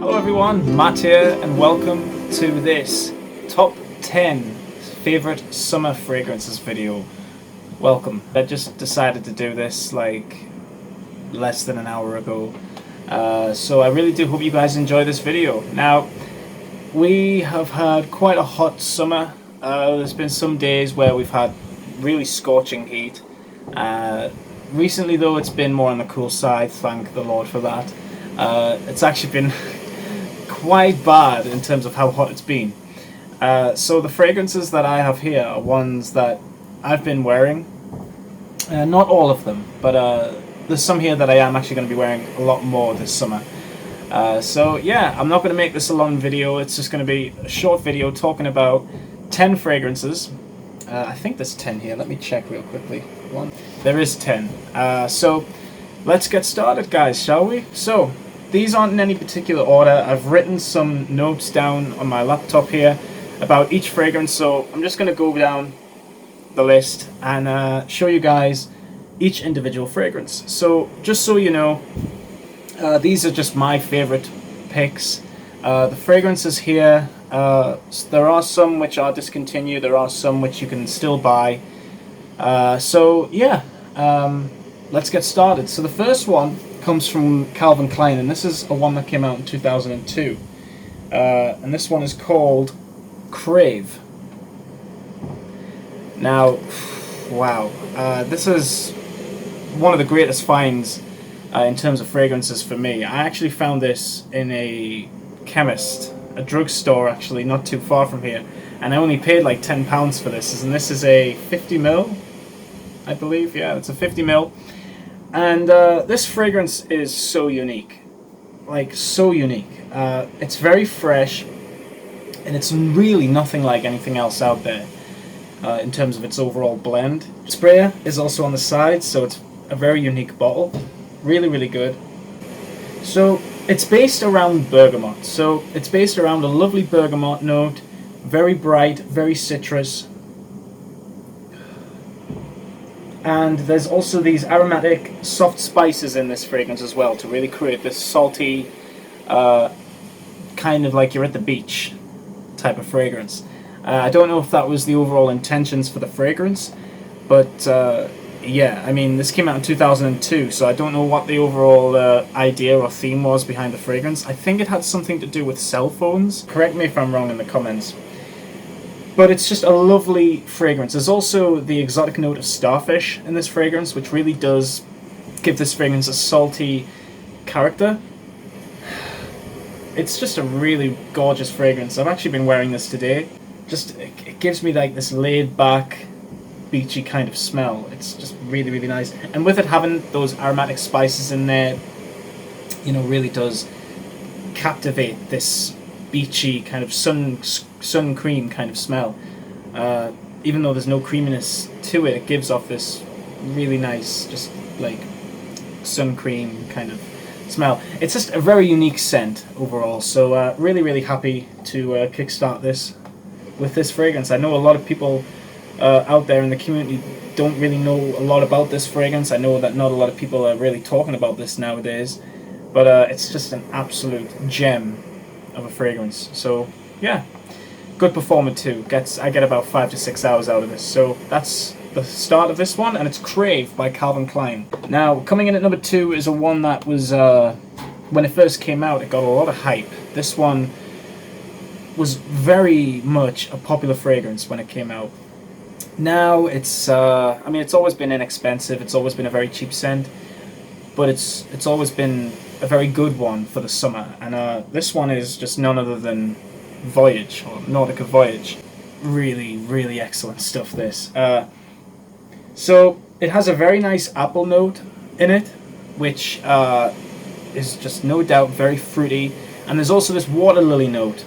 Hello everyone, Matt here, and welcome to this top 10 favorite summer fragrances video. Welcome. I just decided to do this like less than an hour ago, so I really do hope you guys enjoy this video. Now, we have had quite a hot summer. There's been some days where we've had really scorching heat. Recently though, it's been more on the cool side, thank the Lord for that. It's actually been quite bad in terms of how hot it's been. So the fragrances that I have here are ones that I've been wearing. Not all of them, but there's some here that I am actually going to be wearing a lot more this summer. So yeah, I'm not going to make this a long video. It's just going to be a short video talking about 10 fragrances. I think there's 10 here. Let me check real quickly. There is 10. So let's get started, guys, shall we? So these aren't in any particular order. I've written some notes down on my laptop here about each fragrance, so I'm just going to go down the list and show you guys each individual fragrance. So just so you know, these are just my favorite picks. The fragrances here, there are some which are discontinued, there are some which you can still buy. So yeah, let's get started. So the first one comes from Klein, and this is a one that came out in 2002. And this one is called CRAVE. Now, wow, this is one of the greatest finds in terms of fragrances for me. I actually found this in a chemist, a drugstore actually, not too far from here, and I only paid like £10 for this, and this is a 50ml, I believe. Yeah, it's a 50ml, and this fragrance is so unique, like so unique. It's very fresh, and it's really nothing like anything else out there in terms of its overall blend. Sprayer is also on the side, so it's a very unique bottle, really good. So it's based around bergamot, so it's based around a lovely bergamot note, very bright, very citrus. And there's also these aromatic soft spices in this fragrance as well to really create this salty, kind of like you're at the beach type of fragrance. I don't know if that was the overall intentions for the fragrance, but yeah, I mean, this came out in 2002, so I don't know what the overall idea or theme was behind the fragrance. I think it had something to do with cell phones. Correct me if I'm wrong in the comments. But it's just a lovely fragrance. There's also the exotic note of starfish in this fragrance, which really does give this fragrance a salty character. It's just a really gorgeous fragrance. I've actually been wearing this today. Just, it gives me like this laid back, beachy kind of smell. It's just really nice. And with it having those aromatic spices in there, you know, really does captivate this beachy kind of sun cream kind of smell. Even though there's no creaminess to it, it gives off this really nice, just like sun cream kind of smell. It's just a very unique scent overall, so really happy to kickstart this with this fragrance. I know a lot of people out there in the community don't really know a lot about this fragrance. I know that not a lot of people are really talking about this nowadays, but it's just an absolute gem of a fragrance. So yeah, good performer too. I get about 5 to 6 hours out of this. So that's the start of this one, and it's CRAVE by Klein. Now, coming in at number 2 is a one that was, when it first came out, it got a lot of hype. This one was very much a popular fragrance when it came out. Now it's, I mean, it's always been inexpensive. It's always been a very cheap scent, but it's always been a very good one for the summer. And this one is just none other than Voyage, or Nordica Voyage. Really excellent stuff, this. So it has a very nice apple note in it, which is just no doubt very fruity. And there's also this water lily note,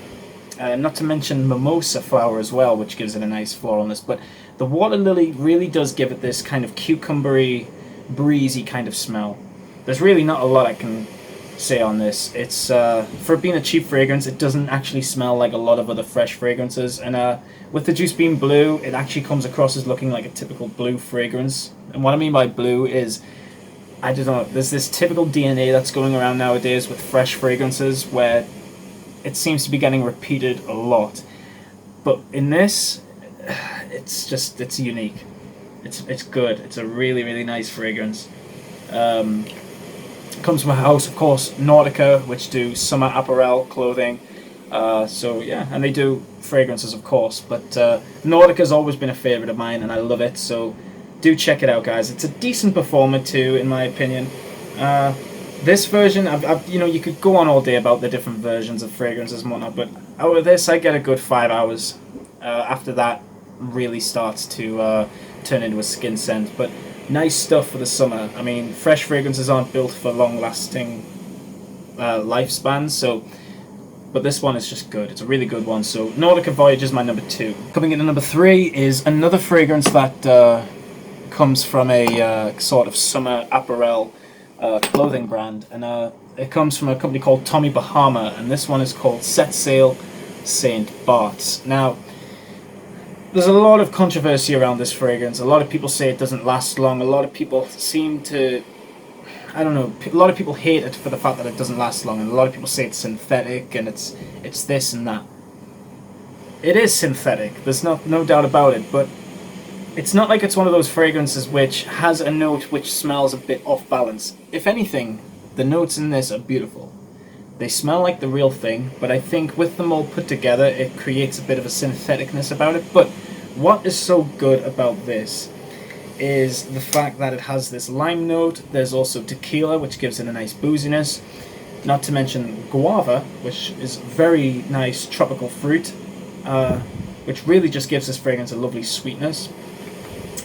not to mention mimosa flower as well, which gives it a nice floralness. But the water lily really does give it this kind of cucumbery, breezy kind of smell. There's really not a lot I can say on this. It's for being a cheap fragrance, it doesn't actually smell like a lot of other fresh fragrances, and with the juice being blue, it actually comes across as looking like a typical blue fragrance. And what I mean by blue is, I don't know, there's this typical DNA that's going around nowadays with fresh fragrances where it seems to be getting repeated a lot. But in this, it's unique. It's good. It's a really, really nice fragrance. Comes from a house, of course, Nordica, which do summer apparel clothing. So yeah, and they do fragrances, of course. But Nordica's always been a favorite of mine, and I love it. So do check it out, guys. It's a decent performer too, in my opinion. This version, you could go on all day about the different versions of fragrances and whatnot, but out of this, I get a good 5 hours. After that, really starts to turn into a skin scent. But nice stuff for the summer. I mean, fresh fragrances aren't built for long-lasting lifespans, so. But this one is just good. It's a really good one. So Nordica Voyage is my number 2. Coming in at number 3 is another fragrance that comes from a sort of summer apparel clothing brand, and it comes from a company called Tommy Bahama, and this one is called Set Sail Saint Bart's. Now, there's a lot of controversy around this fragrance. A lot of people say it doesn't last long. A lot of people seem to, I don't know, a lot of people hate it for the fact that it doesn't last long, and a lot of people say it's synthetic and it's this and that. It is synthetic, there's no doubt about it, but it's not like it's one of those fragrances which has a note which smells a bit off balance. If anything, the notes in this are beautiful. They smell like the real thing, but I think with them all put together, it creates a bit of a syntheticness about it. But what is so good about this is the fact that it has this lime note. There's also tequila, which gives it a nice booziness. Not to mention guava, which is very nice tropical fruit, which really just gives this fragrance a lovely sweetness.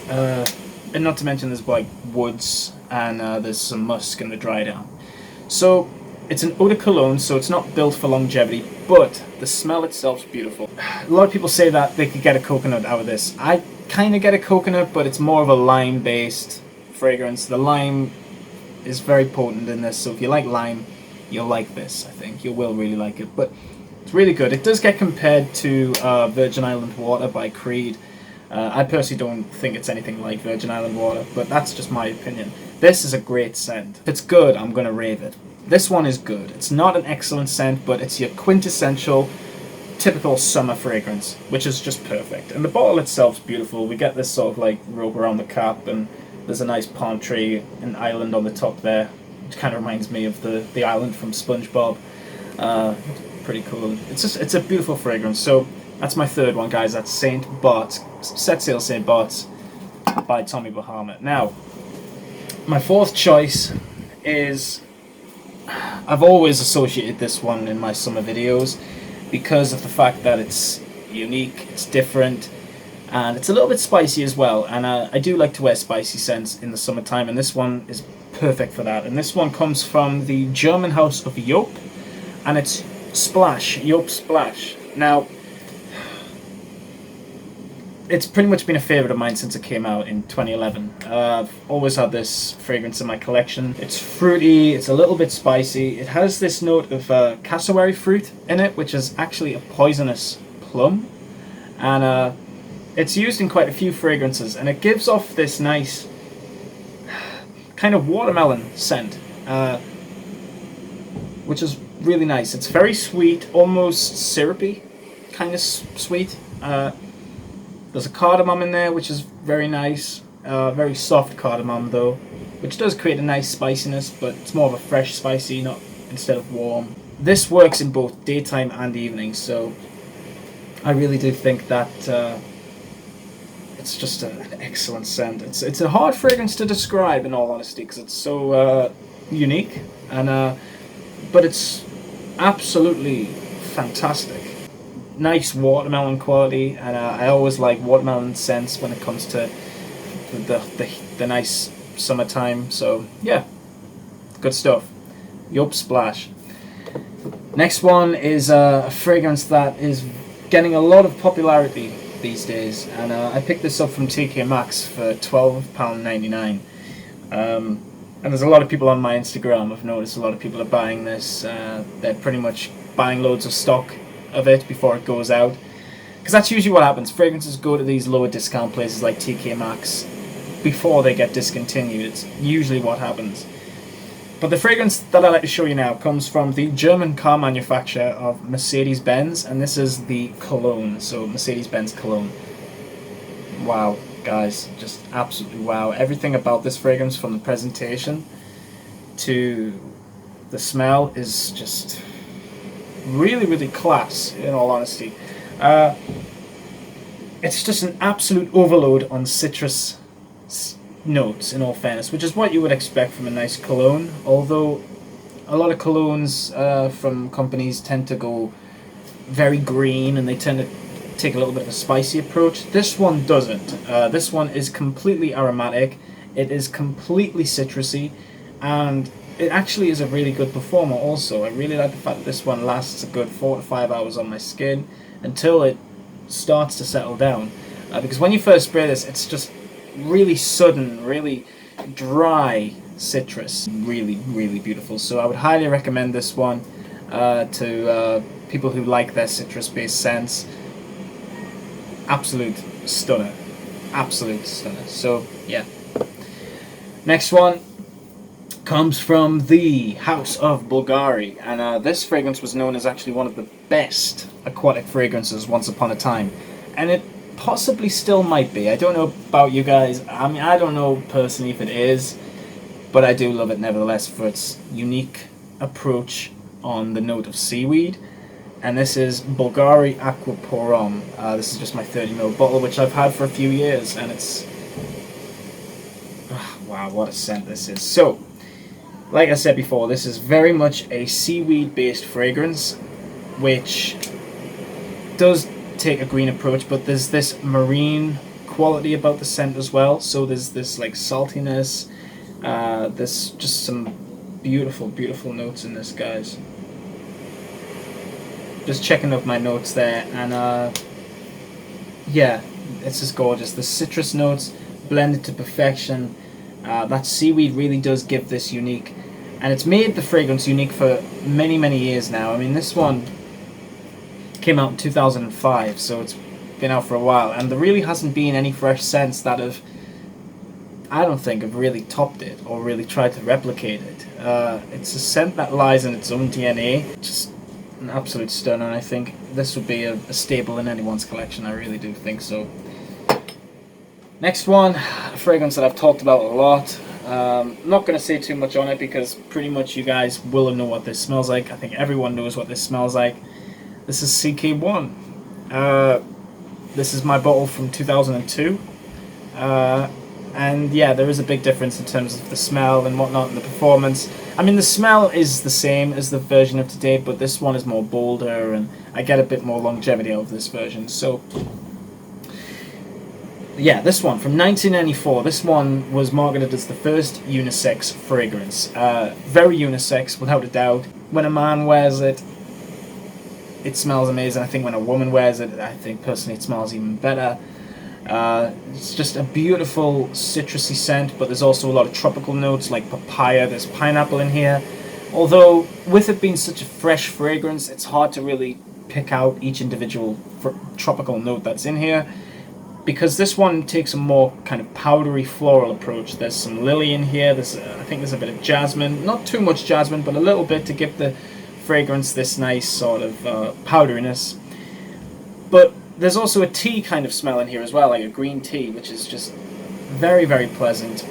And not to mention there's like woods, and there's some musk in the dry down. So it's an eau de cologne, so it's not built for longevity, but the smell itself is beautiful. A lot of people say that they could get a coconut out of this. I kind of get a coconut, but it's more of a lime-based fragrance. The lime is very potent in this, so if you like lime, you'll like this, I think. You will really like it, but it's really good. It does get compared to Virgin Island Water by Creed. I personally don't think it's anything like Virgin Island Water, but that's just my opinion. This is a great scent. If it's good, I'm going to rave it. This one is good. It's not an excellent scent, but it's your quintessential, typical summer fragrance, which is just perfect. And the bottle itself is beautiful. We get this sort of like rope around the cap, and there's a nice palm tree and island on the top there, which kind of reminds me of the island from SpongeBob. Pretty cool. It's a beautiful fragrance. So that's my third one, guys. That's Saint Bart's, Set Sail Saint Bart's by Tommy Bahama. Now, my fourth choice is, I've always associated this one in my summer videos because of the fact that it's unique, it's different, and it's a little bit spicy as well. And I do like to wear spicy scents in the summertime, and this one is perfect for that. And this one comes from the German house of Job, and it's Splash, Job Splash. Now, it's pretty much been a favourite of mine since it came out in 2011. I've always had this fragrance in my collection. It's fruity, it's a little bit spicy. It has this note of cassowary fruit in it, which is actually a poisonous plum. And it's used in quite a few fragrances, and it gives off this nice kind of watermelon scent, which is really nice. It's very sweet, almost syrupy, kind of sweet. There's a cardamom in there, which is very nice. Very soft cardamom, though, which does create a nice spiciness, but it's more of a fresh spicy, not instead of warm. This works in both daytime and evening, so I really do think that it's just an excellent scent. It's a hard fragrance to describe, in all honesty, because it's so unique, and but it's absolutely fantastic. Nice watermelon quality, and I always like watermelon scents when it comes to the nice summertime. So yeah, good stuff. Job Splash. Next one is a fragrance that is getting a lot of popularity these days, and I picked this up from TK Maxx for £12.99. And there's a lot of people on my Instagram. I've noticed a lot of people are buying this. They're pretty much buying loads of stock of it before it goes out, because that's usually what happens. Fragrances go to these lower discount places like TK Maxx before they get discontinued. It's usually what happens. But the fragrance that I'd like to show you now comes from the German car manufacturer of Mercedes-Benz, and this is the Cologne, so Mercedes-Benz Cologne. Wow, guys, just absolutely wow. Everything about this fragrance, from the presentation to the smell, is just really, really class, in all honesty. It's just an absolute overload on citrus notes, in all fairness, which is what you would expect from a nice cologne, although a lot of colognes from companies tend to go very green, and they tend to take a little bit of a spicy approach. This one doesn't. This one is completely aromatic, it is completely citrusy, and it actually is a really good performer also. I really like the fact that this one lasts a good 4 to 5 hours on my skin until it starts to settle down, because when you first spray this, it's just really sudden, really dry citrus. Really, really beautiful. So I would highly recommend this one to people who like their citrus-based scents. Absolute stunner. Absolute stunner. So, yeah. Next one comes from the House of Bulgari, and this fragrance was known as actually one of the best aquatic fragrances once upon a time, and it possibly still might be. I don't know about you guys. I mean, I don't know personally if it is, but I do love it nevertheless for its unique approach on the note of seaweed. And this is Bulgari Aquaporum. This is just my 30ml bottle, which I've had for a few years, and it's wow, what a scent this is. So, like I said before, this is very much a seaweed-based fragrance, which does take a green approach, but there's this marine quality about the scent as well. So there's this like saltiness, there's just some beautiful, beautiful notes in this, guys. Just checking up my notes there, and yeah, it's just gorgeous. The citrus notes blended to perfection. That seaweed really does give this unique, and it's made the fragrance unique for many, many years now. I mean, this one came out in 2005, so it's been out for a while, and there really hasn't been any fresh scents that have, I don't think, have really topped it or really tried to replicate it. It's a scent that lies in its own DNA, just an absolute stunner, and I think this would be a staple in anyone's collection. I really do think so. Next one, a fragrance that I've talked about a lot. I'm not going to say too much on it because pretty much you guys will know what this smells like. I think everyone knows what this smells like. This is CK1. This is my bottle from 2002. And yeah, there is a big difference in terms of the smell and whatnot and the performance. I mean, the smell is the same as the version of today, but this one is more bolder, and I get a bit more longevity out of this version. So yeah, this one from 1994. This one was marketed as the first unisex fragrance. Very unisex, without a doubt. When a man wears it, it smells amazing. I think when a woman wears it, I think personally it smells even better. It's just a beautiful citrusy scent, but there's also a lot of tropical notes like papaya. There's pineapple in here. Although, with it being such a fresh fragrance, it's hard to really pick out each individual tropical note that's in here, because this one takes a more kind of powdery floral approach. There's some lily in here. There's I think there's a bit of jasmine. Not too much jasmine, but a little bit to give the fragrance this nice sort of powderiness. But there's also a tea kind of smell in here as well, like a green tea, which is just very, very pleasant.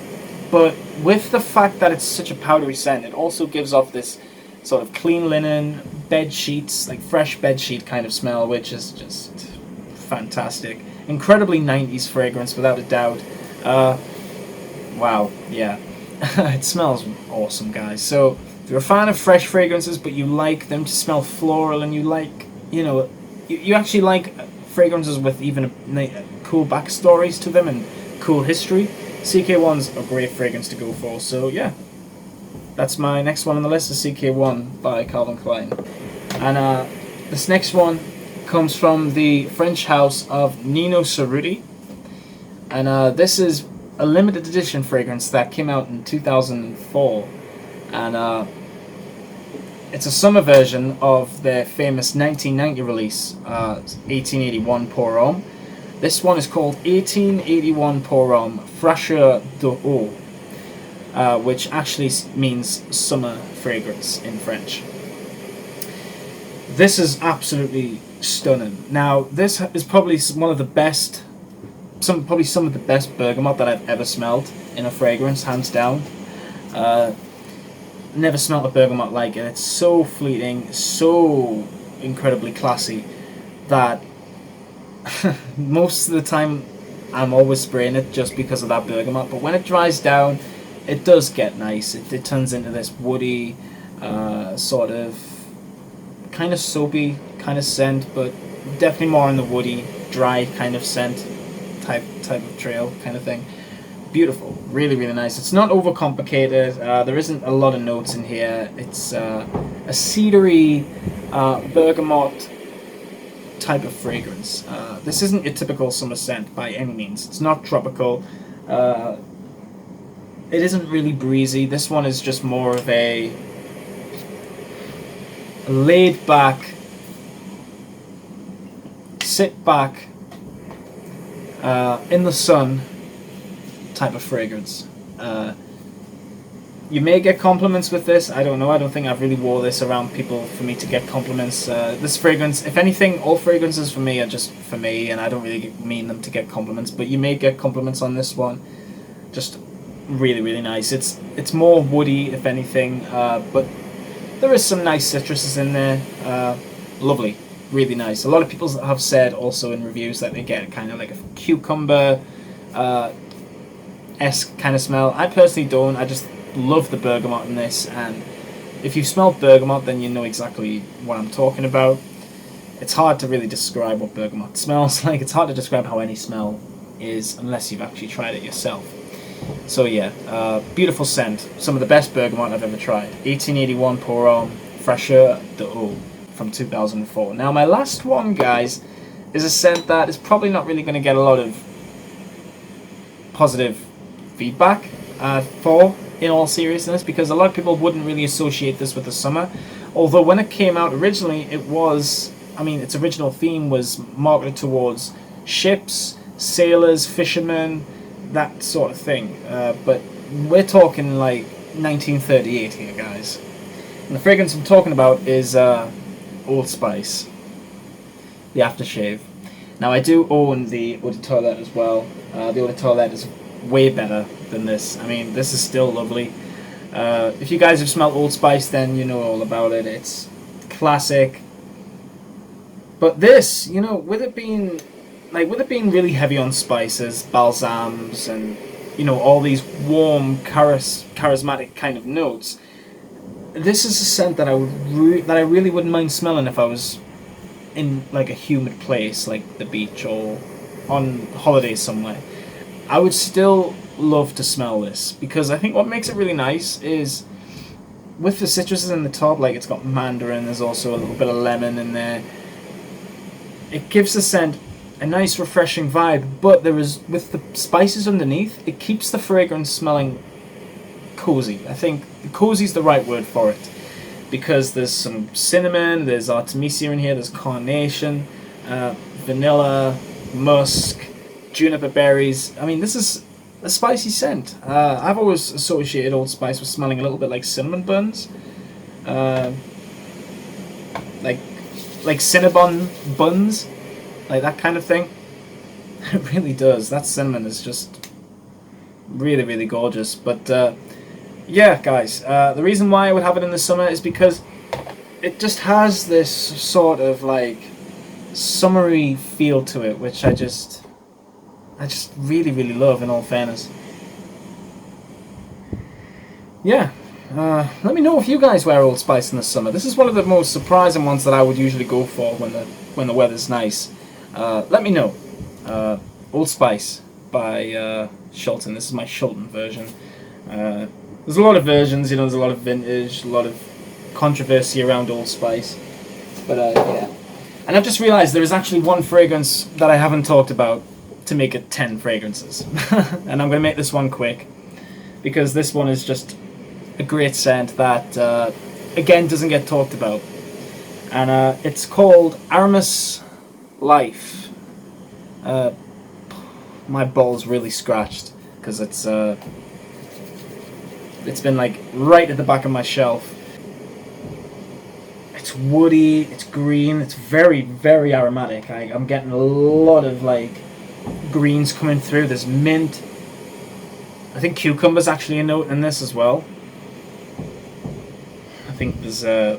But with the fact that it's such a powdery scent, it also gives off this sort of clean linen, bed sheets, like fresh bed sheet kind of smell, which is just fantastic. Incredibly 90s fragrance, without a doubt. Wow, yeah. It smells awesome, guys. So if you're a fan of fresh fragrances, but you like them to smell floral, and you like, you know, you actually like fragrances with even cool backstories to them and cool history, CK1's a great fragrance to go for. So yeah, that's my next one on the list, is CK1 by Calvin Klein. And this next one comes from the French house of Nino Cerruti, and this is a limited edition fragrance that came out in 2004, and it's a summer version of their famous 1990 release, 1881 Pour Homme. This one is called 1881 Pour Homme Fraîcheur d'Eau. which actually means summer fragrance in French. This is absolutely stunning. Now, this is probably one of the best, probably some of the best bergamot that I've ever smelled in a fragrance, hands down. Never smelled a bergamot like it. It's so fleeting, so incredibly classy that most of the time I'm always spraying it just because of that bergamot. But when it dries down, it does get nice. It turns into this woody, sort of, kind of soapy kind of scent, but definitely more in the woody, dry kind of scent type of trail kind of thing. Beautiful, really, really nice. It's not overcomplicated. There isn't a lot of notes in here. It's a cedary, bergamot type of fragrance. This isn't your typical summer scent by any means. It's not tropical. It isn't really breezy. This one is just more of a laid back, sit back, in the sun type of fragrance. You may get compliments with this. I don't know. I don't think I've really wore this around people for me to get compliments. This fragrance, if anything, all fragrances for me are just for me, and I don't really mean them to get compliments, but you may get compliments on this one. Just really, really nice. It's more woody, if anything, but there is some nice citruses in there. Lovely, really nice. A lot of people have said also in reviews that they get kind of like a cucumber esque kind of smell. I personally don't. I just love the bergamot in this, and if you smell bergamot, then you know exactly what I'm talking about. It's hard to really describe what bergamot smells like. It's hard to describe how any smell is unless you've actually tried it yourself. So yeah, beautiful scent. Some of the best bergamot I've ever tried. 1881 Pour Homme Fraîcheur de Eau from 2004. Now my last one, guys, is a scent that is probably not really going to get a lot of positive feedback for, in all seriousness, because a lot of people wouldn't really associate this with the summer. Although when it came out originally, it was, I mean, its original theme was marketed towards ships, sailors, fishermen, that sort of thing. But we're talking like 1938 here, guys. And the fragrance I'm talking about is Old Spice, the aftershave. Now I do own the Eau de Toilette as well. The Eau de Toilette is way better than this. I mean, this is still lovely. If you guys have smelled Old Spice, then you know all about it. It's classic. But this, you know, with it being really heavy on spices, balsams, and you know, all these warm, charismatic kind of notes, this is a scent that I really wouldn't mind smelling if I was in like a humid place, like the beach or on holiday somewhere. I would still love to smell this, because I think what makes it really nice is with the citruses in the top, like it's got mandarin, there's also a little bit of lemon in there. It gives the scent a nice refreshing vibe, but there is, with the spices underneath, it keeps the fragrance smelling cozy. I think cozy is the right word for it, because there's some cinnamon, there's artemisia in here, there's carnation, vanilla, musk, juniper berries. I mean, this is a spicy scent. I've always associated Old Spice with smelling a little bit like cinnamon buns, like Cinnabon buns, like that kind of thing. It really does. That cinnamon is just really, really gorgeous. But yeah, guys, the reason why I would have it in the summer is because it just has this sort of like summery feel to it, which I just really, really love, in all fairness. Yeah, let me know if you guys wear Old Spice in the summer. This is one of the most surprising ones that I would usually go for when the weather's nice. Let me know. Old Spice by Shulton. This is my Shulton version. There's a lot of versions, you know, there's a lot of vintage, a lot of controversy around Old Spice. But yeah. And I've just realized there is actually one fragrance that I haven't talked about to make it 10 fragrances. And I'm going to make this one quick, because this one is just a great scent that, again, doesn't get talked about. And it's called Armis Life. My ball's really scratched, because it's it's been like right at the back of my shelf. It's woody, it's green, it's very, very aromatic. I'm getting a lot of like greens coming through. There's mint. I think cucumber's actually a note in this as well. I think there's I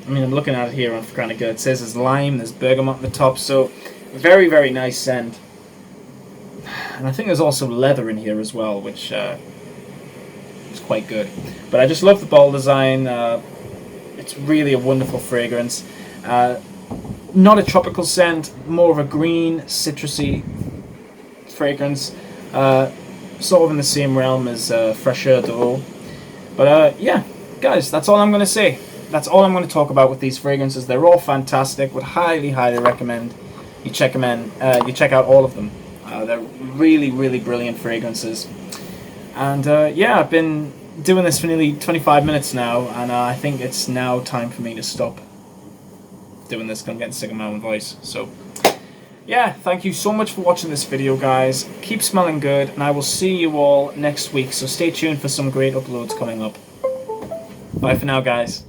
mean, I'm looking at it here on Fragrantica. It says there's lime, there's bergamot at the top, so very, very nice scent. And I think there's also leather in here as well, which is quite good. But I just love the bottle design. It's really a wonderful fragrance. Not a tropical scent, more of a green, citrusy fragrance. Sort of in the same realm as Fraîcheur d'Eau. But yeah, guys, that's all I'm going to say. That's all I'm going to talk about with these fragrances. They're all fantastic. Would highly, highly recommend you check them in. You check out all of them. They're really, really brilliant fragrances. And yeah, I've been doing this for nearly 25 minutes now, and I think it's now time for me to stop doing this. I'm getting sick of my own voice. So yeah, thank you so much for watching this video, guys. Keep smelling good, and I will see you all next week. So stay tuned for some great uploads coming up. Bye for now, guys.